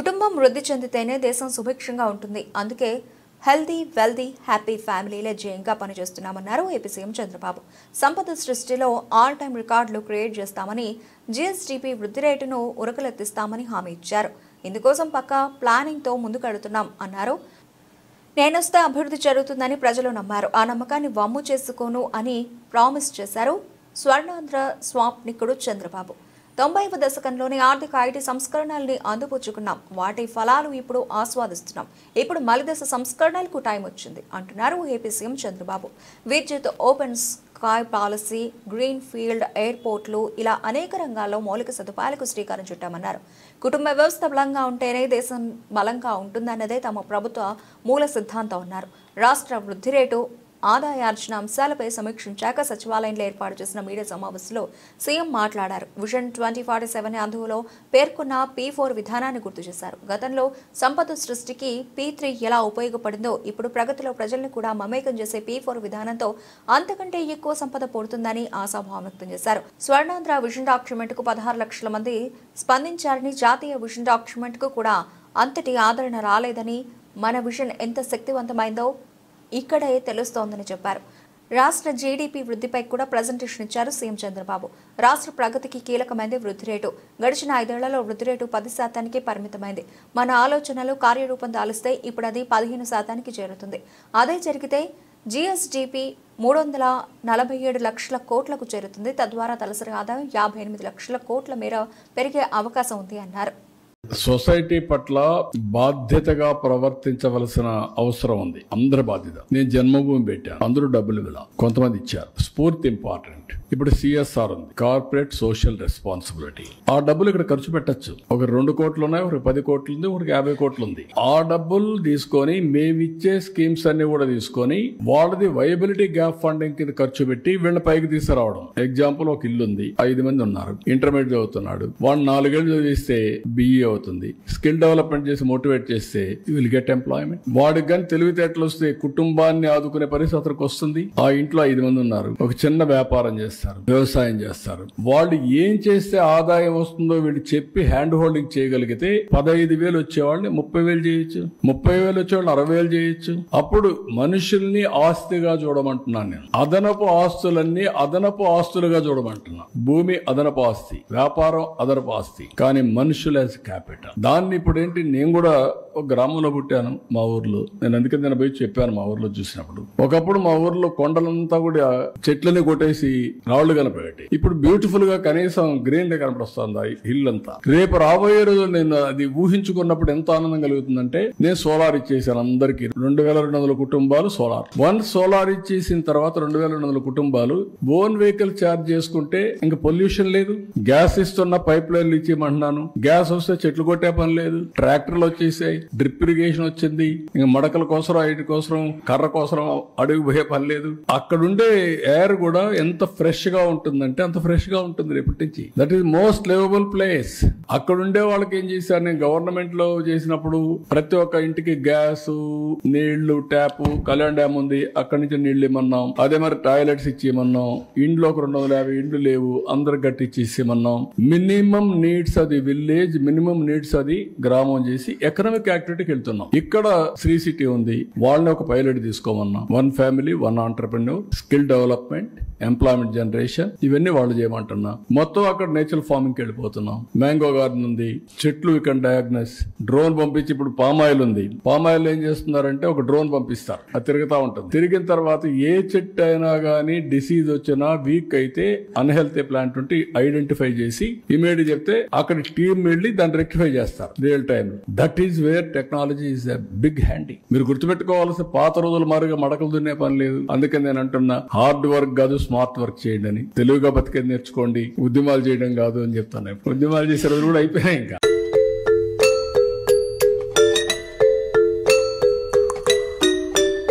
కుటుంబం వృద్ధి చెందితేనే దేశం సుభిక్షంగా ఉంటుంది. అందుకే హెల్దీ, వెల్దీ, హ్యాపీ ఫ్యామిలీలే ధ్యేయంగా పనిచేస్తున్నామన్నారు ఏపీ సీఎం చంద్రబాబు. సంపద సృష్టిలో ఆల్ టైమ్ రికార్డులు క్రియేట్ చేస్తామని, జీఎస్డీపీ వృద్ధి రేటును ఉరకలెత్తిస్తామని హామీ ఇచ్చారు. ఇందుకోసం పక్కా ప్లానింగ్తో ముందుకెడుతున్నాం అన్నారు. నేనొస్తే అభివృద్ధి జరుగుతుందని ప్రజలు నమ్మారు. ఆ నమ్మకాన్ని వమ్ము చేసుకోను అని ప్రామిస్ చేశారు స్వర్ణాంధ్ర స్వాప్నికుడు చంద్రబాబు. 90వ దశకంలోని ఆర్థిక ఐటీ సంస్కరణల్ని అందిపుచ్చుకున్నాం. వాటి ఫలాలు ఇప్పుడు ఆస్వాదిస్తున్నాం. ఇప్పుడు మలిదశ సంస్కరణలకు టైం వచ్చింది అంటున్నారు ఏపీ సీఎం చంద్రబాబు. విద్యుత్, open sky policy, green field ఎయిర్పోర్ట్లు ఇలా అనేక రంగాల్లో మౌలిక సదుపాయాలకు శ్రీకారం చుట్టామన్నారు. కుటుంబ వ్యవస్థ బలంగా ఉంటేనే దేశం బలంగా ఉంటుందన్నదే తమ ప్రభుత్వ మూల సిద్ధాంతం అన్నారు. రాష్ట్ర వృద్ధి రేటు, ఆదాయార్జన అంశాలపై సమీక్షించాక సచివాలయంలో ఏర్పాటు చేసిన మీడియా సమావేశంలో సీఎం మాట్లాడారు. విజన్ 2047 అందులో పేర్కొన్న P4 విధానాన్ని గుర్తు చేశారు. గతంలో సంపద సృష్టికి P3 ఎలా ఉపయోగపడిందో ఇప్పుడు ప్రగతిలో ప్రజల్ని కూడా మమేకం చేసే P4 విధానంతో అంతకంటే ఎక్కువ సంపద పొడుతుందని ఆశాభావం వ్యక్తం చేశారు. స్వర్ణాంధ్ర విజన్ డాక్యుమెంట్ కు 16 లక్షల మంది స్పందించారని, జాతీయ విజన్ డాక్యుమెంట్ కు కూడా అంతటి ఆదరణ రాలేదని, మన విజన్ ఎంత శక్తివంతమైందో ఇక్కడే తెలుస్తోందని చెప్పారు. రాష్ట్ర జీడీపీ వృద్ధిపై కూడా ప్రజెంటేషన్ ఇచ్చారు సీఎం చంద్రబాబు. రాష్ట్ర ప్రగతికి కీలకమైంది వృద్ధి రేటు. గడిచిన 5 ఏళ్లలో వృద్ధి రేటు 10% పరిమితమైంది. మన ఆలోచనలు కార్యరూపం దాలిస్తే ఇప్పుడు అది 15% చేరుతుంది. అదే జరిగితే జీఎస్డీపీ 347 లక్షల కోట్లకు చేరుతుంది. తద్వారా తలసరి ఆదాయం 58 లక్షల కోట్ల మేర పెరిగే అవకాశం ఉంది అన్నారు. సొసైటీ పట్ల బాధ్యతగా ప్రవర్తించవలసిన అవసరం ఉంది. అందరి బాధ్యత. నేను జన్మభూమి పెట్టాను, అందరూ డబ్బులు ఇవ్వాలి, కొంతమంది ఇచ్చారు. స్ఫూర్తి ఇంపార్టెంట్. ఇప్పుడు సిఎస్ఆర్ ఉంది, కార్పొరేట్ సోషల్ రెస్పాన్సిబిలిటీ. ఆ డబ్బులు ఇక్కడ ఖర్చు పెట్టచ్చు. ఒక 2 కోట్లు ఉన్నాయి, ఒక 10 కోట్లు ఉంది, ఒక 50 కోట్లు ఉంది. ఆ డబ్బులు తీసుకొని మేమిచ్చే స్కీమ్స్ అన్ని కూడా తీసుకొని వాళ్ళది వైబిలిటీ గ్యాప్ ఫండింగ్ కింద ఖర్చు పెట్టి వీళ్ళ పైకి తీసుకురావడం. ఎగ్జాంపుల్, ఒక ఇల్లు ఉంది, 5 మంది ఉన్నారు, ఇంటర్మీడియట్ చదువుతున్నాడు, వాడు 4 ఏళ్ళు చదివిస్తే బిఈ అవుతుంది. స్కిల్ డెవలప్మెంట్ చేసి మోటివేట్ చేస్తే విల్ గెట్ ఎంప్లాయ్మెంట్. వాడికి కానీ తెలివితేటలు వస్తే కుటుంబాన్ని ఆదుకునే పరిస్థితి అతనికి వస్తుంది. ఆ ఇంట్లో 5 మంది ఉన్నారు, ఒక చిన్న వ్యాపారం చేస్తారు, వ్యవసాయం చేస్తారు. వాళ్ళు ఏం చేస్తే ఆదాయం వస్తుందో వీళ్ళు చెప్పి హ్యాండ్ హోల్డింగ్ చేయగలిగితే 15,000 వచ్చేవాళ్ళని 30,000 చేయొచ్చు, 30,000 వచ్చేవాళ్ళని 60,000 చేయొచ్చు. అప్పుడు మనుషుల్ని ఆస్తిగా చూడమంటున్నాను నేను. అదనపు ఆస్తులన్నీ అదనపు ఆస్తులుగా చూడమంటున్నా. భూమి అదనపు ఆస్తి, వ్యాపారం అదనపు ఆస్తి, కానీ మనుషులు యాజ్ క్యాపిటల్. దాన్ని ఇప్పుడు ఏంటి, నేను కూడా ఒక గ్రామంలో పుట్టాను, మా ఊర్లో. నేను అందుకని నేను పోయి చెప్పాను మా ఊర్లో చూసినప్పుడు. ఒకప్పుడు మా ఊర్లో కొండలంతా కూడా చెట్లని కొట్టేసి రాళ్లు కనపడేటి. ఇప్పుడు బ్యూటిఫుల్ గా కనీసం గ్రీన్ గా కనపడుస్తుంది ఆ హిల్ అంతా. రేపు రాబోయే రోజు నేను అది ఊహించుకున్నప్పుడు ఎంత ఆనందం కలుగుతుందంటే, నేను సోలార్ ఇచ్చేసాను అందరికి. 2200 కుటుంబాలు సోలార్. వన్స్ సోలార్ ఇచ్చేసిన తర్వాత 2200 కుటుంబాలు ఓన్ వెహికల్ ఛార్జ్ చేసుకుంటే ఇంకా పొల్యూషన్ లేదు. గ్యాస్ ఇస్తున్న పైప్ లైన్లు ఇచ్చేయమంటున్నాను. గ్యాస్ వస్తే చెట్లు కొట్టే పని లేదు. ట్రాక్టర్లు వచ్చేసాయి, డ్రిప్ ఇరిగేషన్ వచ్చింది. ఇంకా మడకల కోసం, ఐటి కోసం, కర్ర కోసం అడుగు పోయే పని లేదు. అక్కడుండే ఎయిర్ కూడా ఎంత ఫ్రెష్ గా ఉంటుందంటే అంత ఫ్రెష్ గా ఉంటుంది రేపటి నుంచి. That is most liveable place. అక్కడ ఉండే వాళ్ళకి ఏం చేశారు, నేను గవర్నమెంట్ లో చేసినప్పుడు ప్రతి ఒక్క ఇంటికి గ్యాస్, నీళ్లు, ట్యాప్, కళ్యాణ్ డ్యామ్ ఉంది, అక్కడి నుంచి నీళ్లు ఇమ్మన్నాం. అదే మరి టాయిలెట్స్ ఇచ్చేయమన్నాం. ఇండ్లో ఒక 250 ఇండ్లు లేవు, అందరు గట్టిచ్చి ఇచ్చేయమన్నాం. మినిమం నీడ్స్ అది విలేజ్, మినిమం నీడ్స్ అది గ్రామం చేసి ఎకనామిక్ యాక్టివిటీకి వెళ్తున్నాం. ఇక్కడ శ్రీ సిటీ ఉంది, వాళ్ళని ఒక పైలట్ తీసుకోమన్నాం. 1 family 1 entrepreneur, skill development, employment generation, ఇవన్నీ వాళ్ళు చేయమంటున్నా. మొత్తం అక్కడ నేచురల్ ఫార్మింగ్ కి వెళ్ళిపోతున్నాం. మ్యాంగో గార్డెన్ ఉంది, చెట్లు ఇక్కడ డయాగ్నస్, డ్రోన్ పంపించి. ఇప్పుడు పామాయిల్ ఉంది, పామాయిల్ ఏం చేస్తున్నారంటే ఒక డ్రోన్ పంపిస్తారు, అది తిరుగుతా ఉంటుంది. తిరిగిన తర్వాత ఏ చెట్టు అయినా గానీ డిసీజ్ వచ్చినా, వీక్ అయితే, అన్హెల్తీ ప్లాంట్ ఉంటే ఐడెంటిఫై చేసి ఇమీడియట్ చెప్తే అక్కడ టీం వెళ్ళి దాన్ని రెక్టిఫై చేస్తారు real time. That is where technology is a big handy. మీరు గుర్తుపెట్టుకోవాల్సిన, పాత రోజుల మారుగా మడకలు దున్నే పని లేదు. అందుకని నేను అంటున్నా, హార్డ్ వర్క్ కాదు స్మార్ట్ వర్క్ చేయండి అని. తెలివిగా బతికేది నేర్చుకోండి, ఉద్యమాలు చేయడం కాదు అని చెప్తాను. ఉద్యమాలు చేసే రోజులు కూడా అయిపోయినాయి ఇంకా.